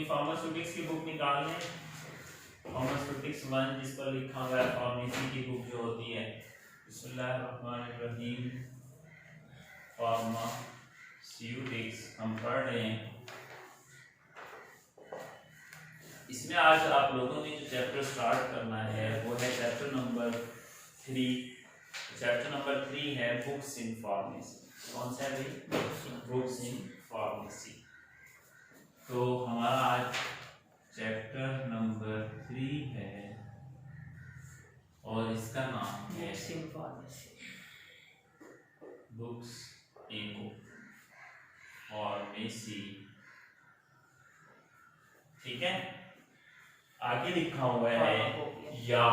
Pharmaceutics की book निकाल लें, फार्मास्यूटिक्स 1 जिस पर लिखा हुआ है फार्मेसी की बुक जो होती है, बिस्मिल्लाहिर्रहमानिर्रहीम, फार्मास्यूटिक्स हम पढ़ रहे हैं। इसमें आज आप लोगों ने जो चैप्टर स्टार्ट करना है वो है चैप्टर नंबर 3। चैप्टर नंबर 3 है बुक्स इन फार्मेसी। कौन सा है भाई? Books in pharmacy. तो हमारा आज चैप्टर नंबर 3 है और इसका नाम है books in pharmacy. Books in pharmacy, ठीक है। आगे लिखा हुआ है या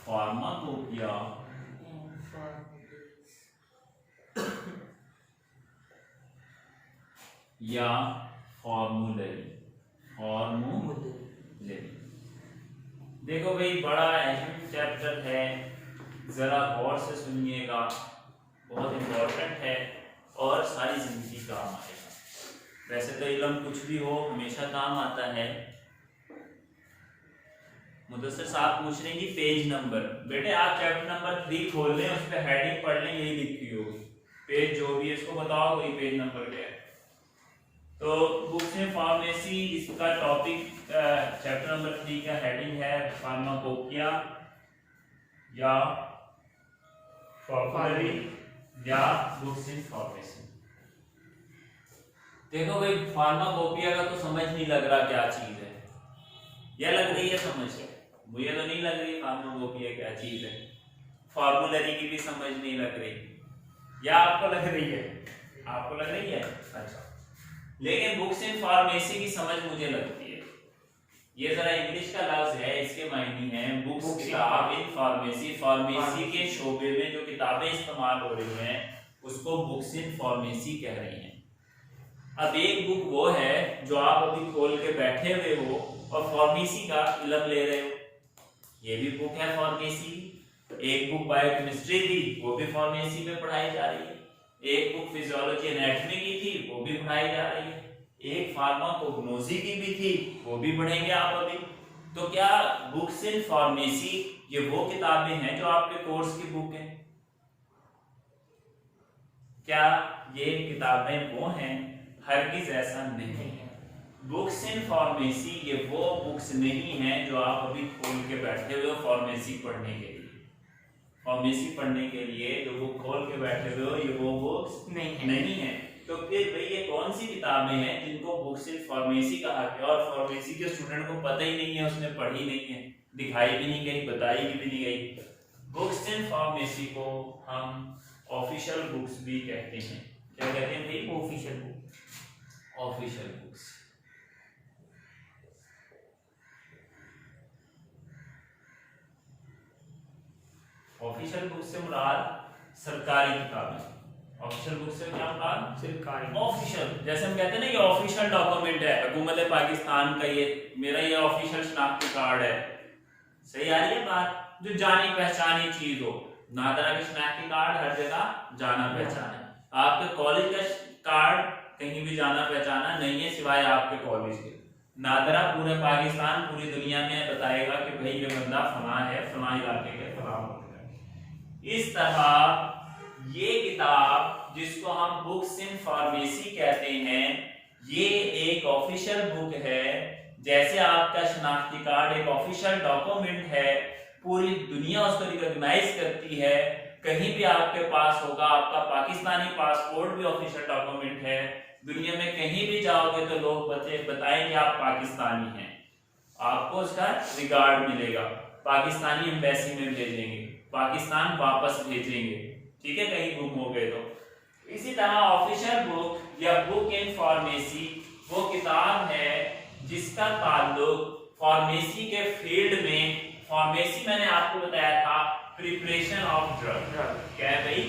फार्माकोपिया या फॉर्मूलरी। देखो भाई बड़ा अहम चैप्टर है, जरा गौर से सुनिएगा, बहुत इम्पोर्टेंट है और सारी जिंदगी काम आएगा। वैसे तो इल्म कुछ भी हो हमेशा काम आता है। मुदस्सिर साहब पूछ रहे हैं कि पेज नंबर। बेटे आप चैप्टर नंबर 3 खोल लें, उस पे हेडिंग पढ़ लें, यही लिखी होगी। पेज जो भी है इसको बताओ वही पेज नंबर क्या है। तो बुक्स इन फार्मेसी, इसका टॉपिक चैप्टर नंबर 3 का हेडिंग है फार्माकोपिया या फॉर्मूलरी या बुक्स इन फार्मेसी। देखो भाई फार्माकोपिया का तो समझ नहीं लग रहा क्या चीज है, या लग रही है समझ? मुझे तो नहीं लग रही फार्माकोपिया क्या चीज है। फॉर्मूलरी की भी समझ नहीं लग रही, या आपको लग रही है? आपको लग रही है? अच्छा, लेकिन बुक्स इन फार्मेसी की समझ मुझे लगती है। ये जरा इंग्लिश का लफ्ज है, इसके मायने हैं बुक्स किताब इन फार्मेसी। फार्मेसी के शोबे में जो किताबें इस्तेमाल हो रही हैं उसको बुक्स इन फार्मेसी कह रही हैं। अब एक बुक वो है जो आप अभी खोल के बैठे हुए हो और फार्मेसी का इल्म ले रहे हो, ये भी बुक है फार्मेसी। एक बुक बायोकेमिस्ट्री थी, वो भी फार्मेसी में पढ़ाई जा रही है। एक बुक फिजियोलॉजी एनाटॉमी की थी, वो भी पढ़ाई जा रही है। एक फार्माकोग्नोसी की भी थी, वो भी पढ़ेंगे आप अभी। तो क्या बुक्स इन फार्मेसी ये वो किताबें हैं जो आपके कोर्स की बुक हैं? क्या ये किताबें वो हैं? हरगिज ऐसा नहीं है। बुक्स इन फार्मेसी ये वो बुक्स नहीं हैं जो आप अभी खोल के बैठे हुए हो फार्मेसी पढ़ने के लिए। फार्मेसी पढ़ने के लिए जो बुक खोल के बैठे हुए हो ये वो बुक्स नहीं है। तो फिर भाई ये कौन सी किताबें हैं जिनको बुक्स इन फार्मेसी कहा गया और फार्मेसी के स्टूडेंट को पता ही नहीं है, उसने पढ़ी नहीं है, दिखाई भी नहीं गई, बताई भी नहीं गई। बुक्स इन फार्मेसी को हम ऑफिशियल बुक्स भी कहते हैं। क्या कहते हैं भाई? Official book. Official books. Official book से मुराद सरकारी किताबें। ऑफिशियल बुक से क्या मुराद? सरकारी। ऑफिशियल, जैसे हम कहते हैं ना ये ऑफिशियल डॉक्यूमेंट है हुकूमत पाकिस्तान का, ये मेरा ये ऑफिशियल शनाख्ती कार्ड है। सही आ रही है बात? जो जानी पहचानी चीज हो। नादरा के शनाख्ती कार्ड हर जगह जाना पहचाना है। आपके कॉलेज का कार्ड कहीं भी जाना पहचाना नहीं है सिवाय आपके कॉलेज के। नादरा पूरे पाकिस्तान पूरी दुनिया में बताएगा कि भाई ये बंदा फलां है, फलां इलाके के फलां। इस तरह ये किताब जिसको हम बुक्स इन फार्मेसी कहते हैं ये एक ऑफिशियल बुक है। जैसे आपका शनाख्ती कार्ड एक ऑफिशियल डॉक्यूमेंट है, पूरी दुनिया उसको रिकॉग्नाइज करती है। कहीं भी आपके पास होगा, आपका पाकिस्तानी पासपोर्ट भी ऑफिशियल डॉक्यूमेंट है। दुनिया में कहीं भी जाओगे तो लोग बताएंगे आप पाकिस्तानी हैं, आपको उसका रिगार्ड मिलेगा। पाकिस्तानी एम्बेसी में भेजेंगे, पाकिस्तान वापस भेजेंगे, ठीक है, कहीं गुम हो गए तो। इसी तरह ऑफिशियल बुक या बुक इन फार्मेसी वो किताब है जिसका ताल्लुक फार्मेसी के फील्ड में। फार्मेसी मैंने आपको बताया था प्रिपरेशन ऑफ ड्रग। क्या है भाई?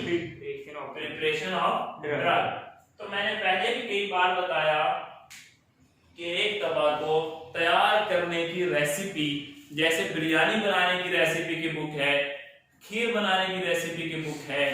Preparation of drug. तो मैंने पहले भी कई बार बताया कि एक दवा को तैयार करने की रेसिपी, जैसे बिरयानी बनाने की रेसिपी की बुक है, खीर बनाने की रेसिपी की बुक है,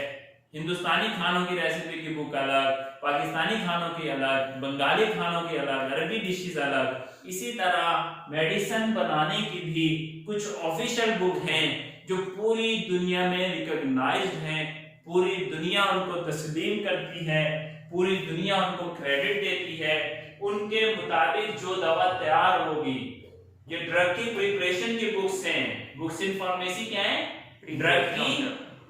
हिंदुस्तानी खानों की रेसिपी की बुक अलग, पाकिस्तानी खानों के अलग, बंगाली खानों के अलग, अरबी डिशेस अलग। इसी तरह मेडिसिन बनाने की भी कुछ ऑफिशियल बुक हैं जो पूरी दुनिया में रिकॉग्नाइज्ड हैं, पूरी दुनिया उनको तस्लीम करती है, पूरी दुनिया उनको क्रेडिट देती है। उनके मुताबिक जो दवा तैयार होगी, ये ड्रग की प्रिपरेशन की बुक्स हैं। बुक्स इन फार्मेसी क्या है? ड्रग की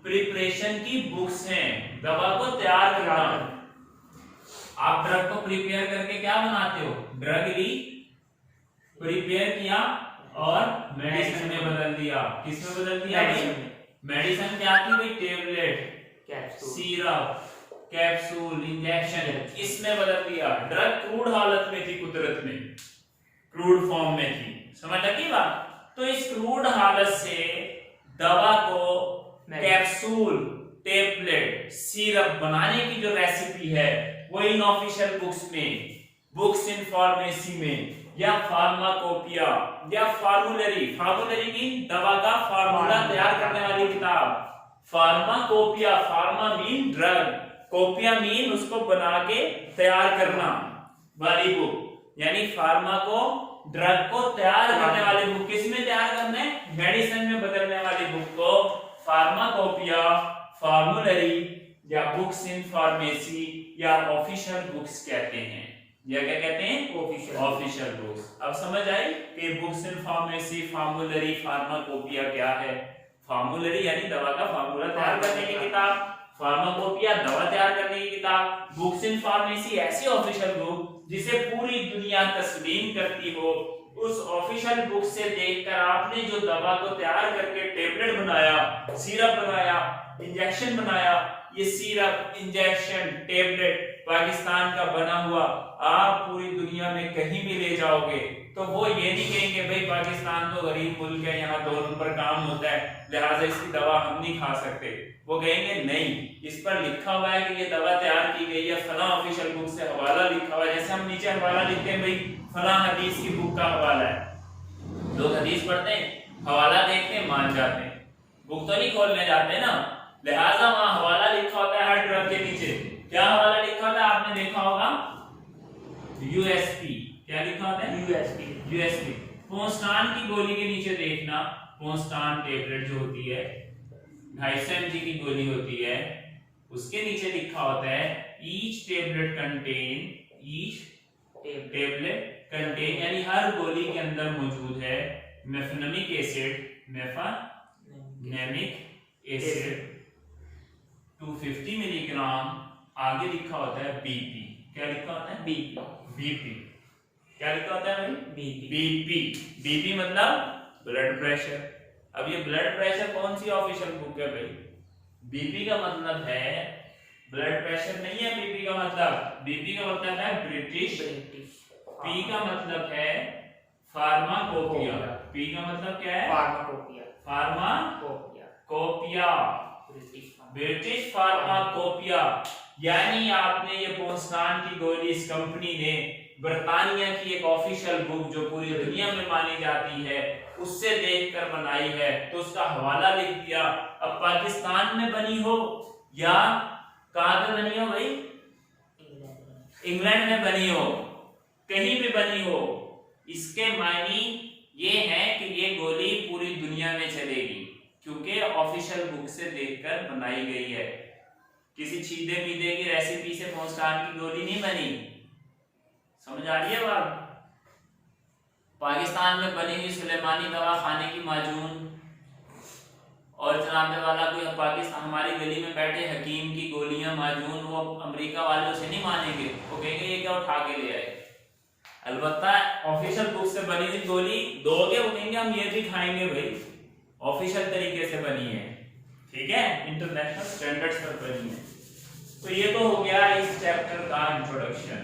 प्रिपरेशन की बुक्स हैं, दवा को तैयार करना। आप ड्रग को प्रिपेयर करके क्या बनाते हो? ड्रग ली, प्रिपेयर किया और मेडिसिन में बदल दिया। किस में बदल दिया? मेडिसिन क्या थी भाई? टेबलेट, सिरप, कैप्सूल, इंजेक्शन, इसमें बदल दिया। ड्रग क्रूड हालत में थी, कुदरत में क्रूड फॉर्म में थी। समझ लगी बात? तो इस क्रूड हालत से दवा को कैप्सूल, टेबलेट, सिरप बनाने की जो रेसिपी है वो इन ऑफिशियल बुक्स में, बुक्स इन फार्मेसी में, या फार्माकोपिया या फार्मूलरी, फार्मूलरी मीन दवा का फार्मूला तैयार करने वाली किताब, फार्माकोपिया, फार्मा मीन ड्रग, कोपिया मीन उसको बना के तैयार करना वाली बुक, यानी फार्मा को, ड्रग को तैयार करने वाली बुक। किस में तैयार करने? मेडिसिन में बदलने वाली बुक को फार्माकोपिया, फार्मूलरी या बुक्स इन फार्मेसी या ऑफिशियल बुक्स कहते हैं। या क्या कहते हैं? Official books. अब समझ आई कि बुक्स इन फार्मेसी, फार्मूलरी, फार्माकोपिया क्या है? फार्मूलरी यानी दवा का फार्मूला तैयार करने की किताब, फार्माकोपिया दवा तैयार करने की किताब, बुक्स इन फार्मेसी ऐसी ऑफिशियल बुक जिसे पूरी दुनिया तस्लीम करती हो। उस ऑफिशियल बुक से देखकर आपने जो दवा को तैयार करके टेबलेट बनाया, सिरप बनाया, इंजेक्शन बनाया, ये सिरप, इंजेक्शन, टेबलेट पाकिस्तान का बना हुआ आप पूरी दुनिया में कहीं भी ले जाओगे तो वो ये नहीं कहेंगे भाई पाकिस्तान तो गरीब मुल्क है, यहाँ 2 नंबर काम होता है लिहाजा इसकी दवा हम नहीं खा सकते। वो कहेंगे नहीं, इस पर लिखा हुआ है कि ये दवा तैयार की गई है, फला ऑफिशियल बुक से हवाला लिखा हुआ है। जैसे हम नीचे हवाला लिखते हैं भाई फला हदीस की बुक का हवाला है, लोग हदीस पढ़ते हैं, हवाला देखते हैं, मान जाते हैं, बुक तो नहीं खोलने जाते ना। लिहाजा वहां हवाला लिखा होता है हर ड्रग के नीचे। क्या हवाला लिखा होता है? आपने देखा होगा यूएसपी। क्या लिखा होता है? यूएसपी। पोस्टान की गोली के नीचे देखना, पोस्टान टेबलेट जो होती है 250 mg की गोली होती है, उसके नीचे लिखा होता है each tablet contain, each tablet contain यानी हर गोली के अंदर मौजूद है mefenamic acid, mefenamic acid 250 milligram. आगे लिखा होता है बीपी। क्या लिखा होता है? बीपी। क्या लिखा होता है भाई? बीपी। बीपी मतलब ब्लड प्रेशर। अब ये ब्लड प्रेशर कौन सी ऑफिशियल बुक है भाई? बीपी का मतलब है ब्लड प्रेशर नहीं है। बीपी का मतलब है ब्रिटिश। पी का मतलब है फार्माकोपिया। पी का मतलब क्या है? Pharmacopoeia, British pharmacopoeia. यानी आपने ये पोस्टान की गोली, इस कंपनी ने बर्तानिया की एक ऑफिशियल बुक जो पूरी दुनिया में मानी जाती है उससे देखकर बनाई है, तो उसका हवाला लिख दिया। अब पाकिस्तान में बनी हो या कहां पे बनी हो भाई? इंग्लैंड में बनी हो, कहीं भी बनी हो, इसके मायने ये है कि ये गोली पूरी दुनिया में चलेगी क्योंकि ऑफिशियल बुक से देखकर बनाई गई है। किसी छीदे मीदे की रेसिपी से पोस्टान की गोली नहीं बनी। समझ आ रही है बात? पाकिस्तान में बनी हुई सुलेमानी दवा खाने की माजून और जनाबे वाला कोई पाकिस्तान हमारी गली में बैठे हकीम की गोलियां माजून वो अमेरिका वालों से नहीं मानेंगे, वो कहेंगे ये क्या उठा के ले आए। अलबत्ता ऑफिशियल बुक से बनी हुई गोली दोगे, वो कहेंगे हम ये भी खाएंगे भाई, ऑफिशियल तरीके से बनी है, ठीक है, इंटरनेशनल स्टैंडर्ड्स पर बनी है। तो ये तो हो गया इस चैप्टर का इंट्रोडक्शन।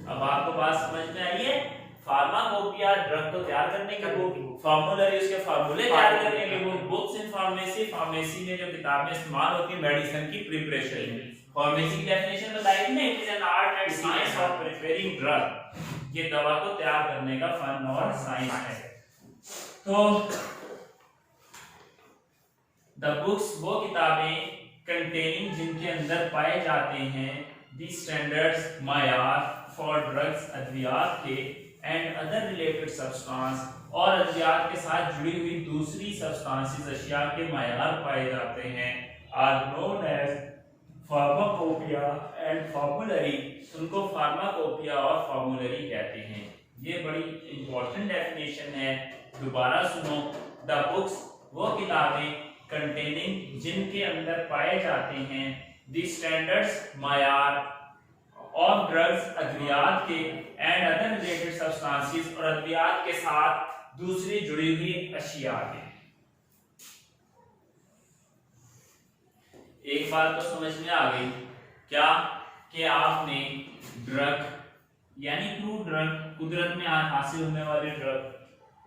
अब आपको बात समझ में आई है? फार्माकोपिया ड्रग को तैयार करने की बुक, फार्मूलरी उसके फार्मूले तैयार करने की book, books in pharmacy, pharmacy में जो किताबें इस्तेमाल होती है मेडिसिन की प्रिपरेशन। फार्मेसी की डेफिनेशन बताई थी ना, it is an art and science of preparing drug. ये दवा को तैयार करने का फन और साइंस है। तो द बुक्स वो किताबें कंटेनिंग जिनके अंदर पाए जाते हैं दी स्टैंडर्ड्स मायार फॉर ड्रग्स अद्वियात के एंड अदर रिलेटेड सब्सटेंस और अद्वियात के साथ जुड़ी हुई दूसरी सब्सटेंसेस अशिया के मायार पाए जाते हैं are known as pharmacopoeia and formulary, उनको फार्माकोपिया और फार्मुलरी कहते हैं। ये बड़ी इंपॉर्टेंट डेफिनेशन है, दोबारा सुनो। द बुक्स वो किताबें कंटेनिंग जिनके अंदर पाए जाते हैं द स्टैंडर्ड्स मायार ऑफ ड्रग्स अद्वियात के एंड अदर रिलेटेड सब्सटेंसेस और अद्वियात के साथ दूसरी जुड़ी हुई अशिया के। एक बात तो समझ में आ गई क्या कि आपने ड्रग यानी क्रूड ड्रग, कुदरत में हासिल होने वाले ड्रग,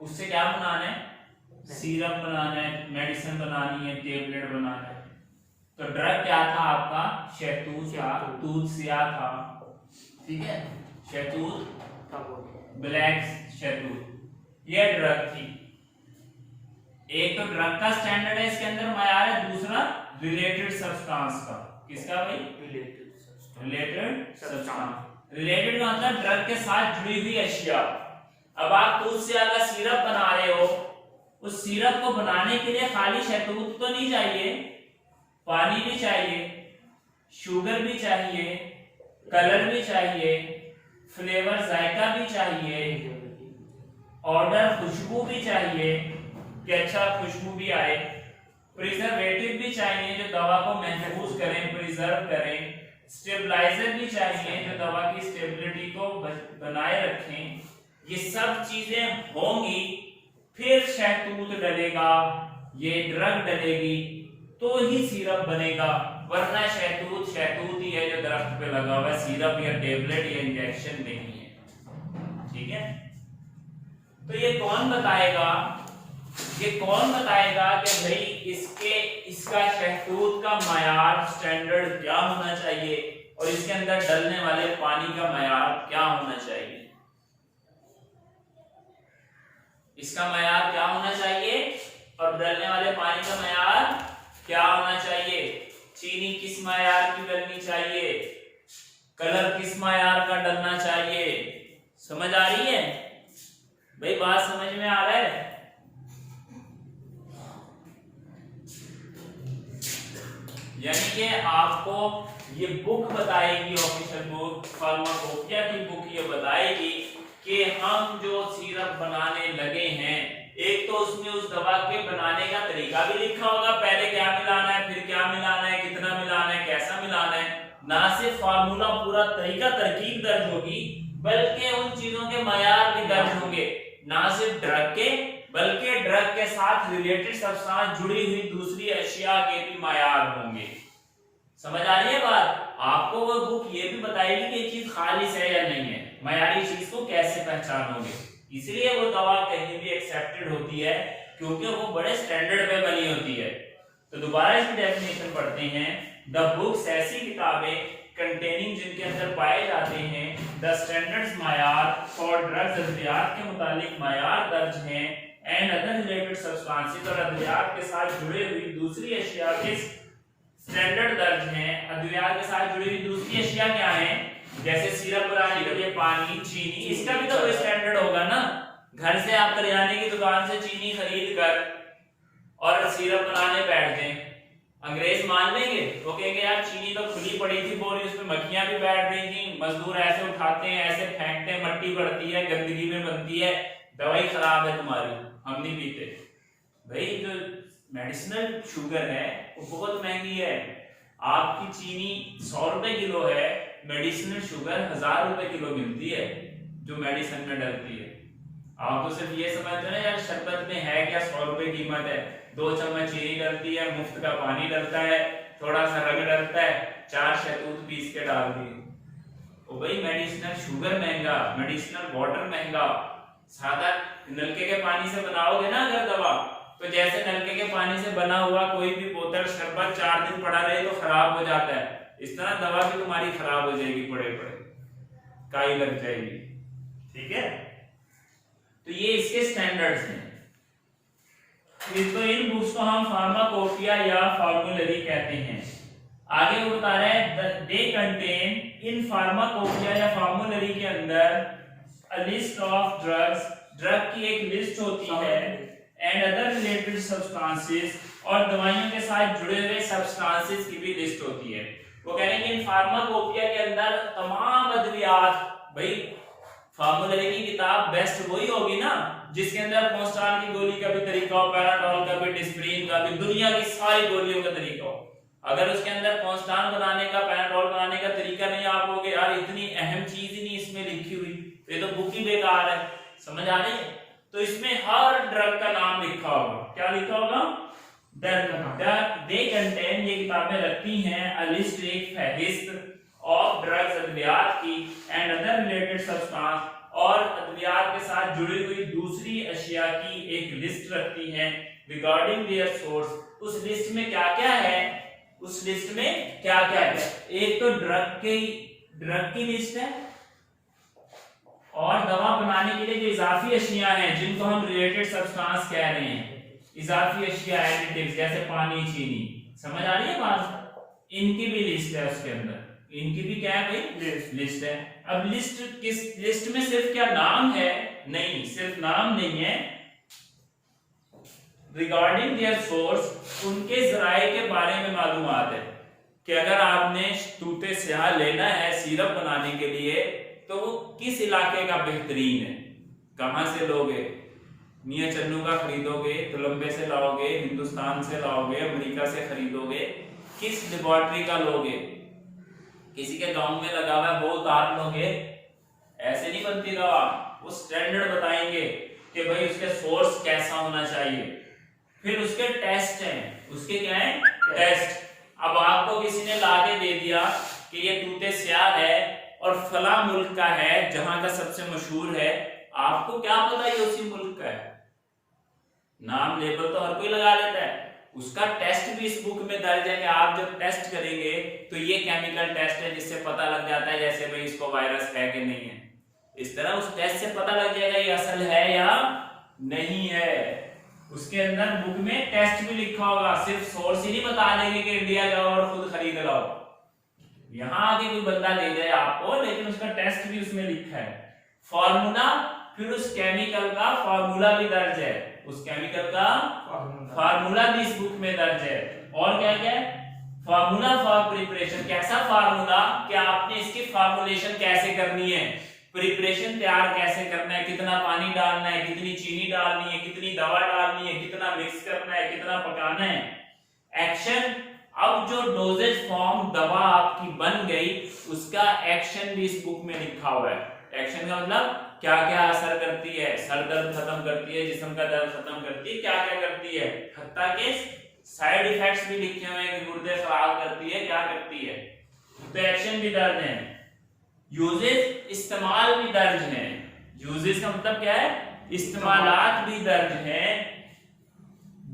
उससे क्या बनाना है? सीरप बनाना है, मेडिसिन बनानी है, टेबलेट बनाना है। तो ड्रग क्या था आपका? शहतूत था, तूत सिया था, ठीक है, शहतूत, ब्लैक शहतूत, ये ड्रग थी। एक तो ड्रग का स्टैंडर्ड है, इसके अंदर मायार है, दूसरा रिलेटेड सब्सटेंस का। किसका भाई? Related substance. रिलेटेड मतलब ड्रग के साथ जुड़ी हुई अशिया। अब आप दूध से ज्यादा सिरप बना रहे हो, उस सिरप को बनाने के लिए खाली शहतूत तो नहीं चाहिए, पानी भी चाहिए, शुगर भी चाहिए, कलर भी चाहिए, फ्लेवर जायका भी चाहिए, ऑर्डर खुशबू भी चाहिए कि अच्छा खुशबू भी आए, प्रिजर्वेटिव भी चाहिए जो दवा को महफूज करें, प्रिजर्व करें, स्टेबलाइजर भी चाहिए जो दवा की स्टेबिलिटी को बनाए रखें। ये सब चीजें होंगी, फिर शहतूत डलेगा, ये ड्रग डलेगी, तो ही सिरप बनेगा, वरना शहतूत शहतूत ही है जो दरख्त पे लगा हुआ है, सिरप या टेबलेट या इंजेक्शन नहीं है। ठीक है, तो ये कौन बताएगा कि भाई इसका शहतूत का मायार स्टैंडर्ड क्या होना चाहिए और इसके अंदर डलने वाले पानी का मायार क्या होना चाहिए? इसका मायार क्या होना चाहिए और डलने वाले पानी का मायार क्या होना चाहिए? चीनी किस मायार की डलनी चाहिए, कलर किस मायार का डलना चाहिए? समझ आ रही है भाई? बात समझ में आ रहा है? यानी कि आपको ये बुक बताएगी, ऑफिशियल बुक फार्माकोपिया की बुक ये बताएगी कि हम जो सिरप बनाने लगे हैं, एक तो उसमें उस दवा के बनाने का तरीका भी लिखा होगा, पहले क्या मिलाना है, फिर क्या मिलाना है, कितना मिलाना है, कैसा मिलाना है। ना सिर्फ फार्मूला, पूरा तरीका तरकीब दर्ज होगी, बल्कि उन चीजों के मायार भी दर्ज होंगे, ना सिर्फ ड्रग के बल्कि ड्रग के साथ रिलेटेड सब्सटेंस जुड़ी हुई दूसरी अशिया के भी मायार होंगे। समझ आ रही है बात? आपको वो बुक ये भी बताएगी कि ये चीज खालिस है या नहीं है, मायारी चीज को कैसे पहचानोगे। इसलिए वो दवा कहीं भी एक्सेप्टेड होती है क्योंकि वो बड़े स्टैंडर्ड पे बनी होती है। तो दोबारा इसकी डेफिनेशन पढ़ते हैं। द बुक्स ऐसी किताबें कंटेनिंग जिनके अंदर पाए जाते हैं द स्टैंडर्ड्स मायार फॉर ड्रग्स, अद्वियात के मुतालिक मायार दर्ज हैं, एंड अदर रिलेटेड सब्सटेंसेस और अद्वियात के साथ जुड़े हुई दूसरी अशिया के स्टैंडर्ड दर्ज हैं। अद्वियात के साथ जुड़ी हुई दूसरी अशिया क्या है? जैसे सिरप बनाने के लिए पानी, चीनी, इसका भी तो कोई स्टैंडर्ड होगा ना। घर से आप करियाने की दुकान से चीनी खरीद कर और सिरप बनाने बैठ जाएं, अंग्रेज मान लेंगे? वो कहेंगे यार चीनी तो खुली पड़ी थी बोरी, उसमें मक्खियां भी बैठ रही थी, मजदूर ऐसे उठाते हैं, ऐसे फेंकते हैं, मट्टी पड़ती है, गंदगी में बनती है, दवाई खराब है तुम्हारी, हम नहीं पीते। भाई जो मेडिसिनल शुगर है वो बहुत महंगी है। आपकी चीनी 100 रुपए किलो है, मेडिसिनल शुगर 1000 रुपए किलो मिलती है जो मेडिसिन में डलती है। आप तो सिर्फ ये समझते हो ना यार शरबत में है क्या, 100 रुपए कीमत है, 2 चम्मच चीनी डलती है, मुफ्त का पानी डलता है, थोड़ा सा रंग डलता है, 4 शहतूत पीस के डाल दिए। ओ भाई मेडिसिनल शुगर महंगा, मेडिसिनल वाटर महंगा। सादा नलके के पानी से बनाओगे ना अगर दवा, तो जैसे नलके के पानी से बना हुआ कोई भी बोतल शरबत 4 दिन पड़ा रहे तो खराब हो जाता है, इस तरह दवा भी तुम्हारी खराब हो जाएगी, पड़े काई लग जाएगी। ठीक है, तो ये इसके स्टैंडर्ड्स हैं। तो इन बुक्स को हम फार्माकोपिया या फार्मुलरी कहते हैं। आगे वो बता रहे हैं दे कंटेन इन फार्माकोपिया या फार्मुलरी के अंदर a list of drugs, drug की एक लिस्ट होती है, एंड अदर रिलेटेड सब्सटेंसेस, और दवाइयों के साथ जुड़े हुए सब्सटेंसेस की भी लिस्ट होती है। वो कह रहे हैं कि इन फार्माकोपिया के अंदर तमाम अद्वियात, भाई फार्मुलरी की किताब बेस्ट वही होगी ना जिसके अंदर पोस्टान की गोली का भी तरीका हो, पैराडोल का भी, डिस्प्रिन का भी, दुनिया की सारी गोलियों का तरीका हो। अगर उसके अंदर पोस्टान बनाने का, पैराडोल बनाने का तरीका नहीं, आप कहोगे यार इतनी अहम चीज ही नहीं इसमें लिखी हुई, तो ये तो बुक ही बेकार है। समझ आ रही है? तो इसमें हर ड्रग का नाम लिखा होगा। क्या लिखा होगा? दे कंटेन, ये किताबें रखती हैं अ लिस्ट, एक फहरिस्त ऑफ ड्रग्स, अद्वियात की, एंड अदर रिलेटेड सब्सटेंस, और अद्वियात के साथ जुड़ी हुई दूसरी अशिया की एक लिस्ट रखती हैं रिगार्डिंग देयर सोर्स। उस लिस्ट में क्या क्या है? उस लिस्ट में क्या क्या है? एक तो ड्रग की लिस्ट है, और दवा बनाने के लिए जो इजाफी अशिया हैं जिनको हम रिलेटेड सब्सटेंस कह रहे हैं, इजाफी अशिया एडिटिव्स जैसे पानी, चीनी। समझ आ रही है बात? इनकी भी लिस्ट है उसके अंदर, इनकी भी क्या है भाई? लिस्ट है। अब लिस्ट में सिर्फ क्या नाम है? नहीं, सिर्फ नाम नहीं है, रिगार्डिंग देयर सोर्स, उनके जराए के बारे में मालूमात है कि अगर आपने तूते स्याह लेना है सिरप बनाने के लिए तो वो किस इलाके का बेहतरीन है, कहां से लोगे? मियां चन्नू का खरीदोगे, कोलंबे से लाओगे, हिंदुस्तान से लाओगे, अमेरिका से खरीदोगे, किस लेबोरेटरी का लोगे? किसी के गांव में लगा हुआ है वो उतार लोगे? ऐसे नहीं बनती दवा। वो स्टैंडर्ड बताएंगे कि भाई उसके सोर्स कैसा होना चाहिए, फिर उसके टेस्ट हैं। उसके क्या है? टेस्ट। अब आपको किसी ने लाके दे दिया कि ये तूते स्याह है और फला मुल्क का है, जहां का सबसे मशहूर है, आपको क्या पता ये उसी मुल्क का है? नाम लेबल तो हर कोई लगा लेता है। उसका टेस्ट भी इस बुक में दर्ज है कि आप जब टेस्ट करेंगे तो ये केमिकल टेस्ट है जिससे पता लग जाता है जैसे भाई इसको वायरस है कि नहीं है। इस तरह उस टेस्ट से पता लग जाएगा ये असल है या नहीं है। उसके अंदर बुक में टेस्ट भी लिखा होगा, सिर्फ सोर्स ही नहीं बता देंगे कि इंडिया जाओ और खुद खरीद लाओ, यहाँ आके कोई बंदा ले जाए आपको, लेकिन उसका टेस्ट भी उसमें लिखा है। फार्मूला, फिर उस केमिकल का फार्मूला भी दर्ज है, उस केमिकल का फार्मूला भी इस बुक में दर्ज है। और क्या क्या है? फार्मूला फॉर प्रिपरेशन, कैसा फार्मूला कि आपने इसकी फार्मुलेशन कैसे करनी है, प्रिपरेशन तैयार कैसे करना है, कितना पानी डालना है, कितनी चीनी डालनी है, कितनी दवा डालनी है, कितना मिक्स करना है, कितना पकाना है। एक्शन, अब जो डोजेज फॉर्म दवा आपकी बन गई उसका एक्शन भी इस बुक में लिखा हुआ है। एक्शन का मतलब क्या क्या असर करती है, सर दर्द खत्म करती है, जिस्म का दर्द खत्म करती है, क्या क्या करती है, हत्ता के साइड इफेक्ट्स भी लिखे हुए हैं कि गुर्दे खराब करती है, क्या करती है। तो एक्शन भी दर्ज है। यूजेस, इस्तेमाल भी दर्ज है। यूजेस का मतलब क्या है? इस्तेमालात भी दर्ज है।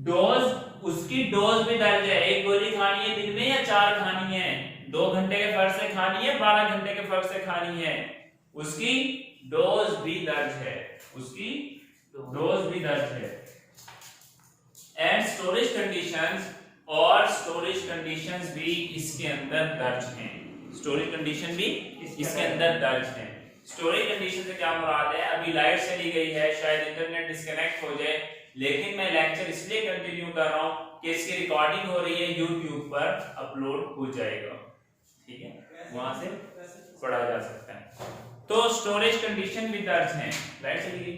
डोज, उसकी डोज भी दर्ज है। एक गोली खानी है दिन में या 4 खानी है, 2 घंटे के फर्क से खानी है, 12 घंटे के फर्क से खानी है, उसकी डोज भी दर्ज है, उसकी डोज भी दर्ज है। एंड स्टोरेज कंडीशंस, और स्टोरेज कंडीशंस भी इसके अंदर दर्ज हैं। स्टोरेज कंडीशन भी इसके अंदर दर्ज है। स्टोरेज कंडीशन से क्या मुराद है? अभी लाइट चली गई है, शायद इंटरनेट डिस्कनेक्ट हो जाए, लेकिन मैं लेक्चर इसलिए कंटिन्यू कर रहा हूं कि इसकी रिकॉर्डिंग हो रही है, YouTube पर अपलोड हो जाएगा, ठीक है, वहां से पढ़ा जा सकता है। तो स्टोरेज कंडीशन भी दर्ज है। लाइट चली गई।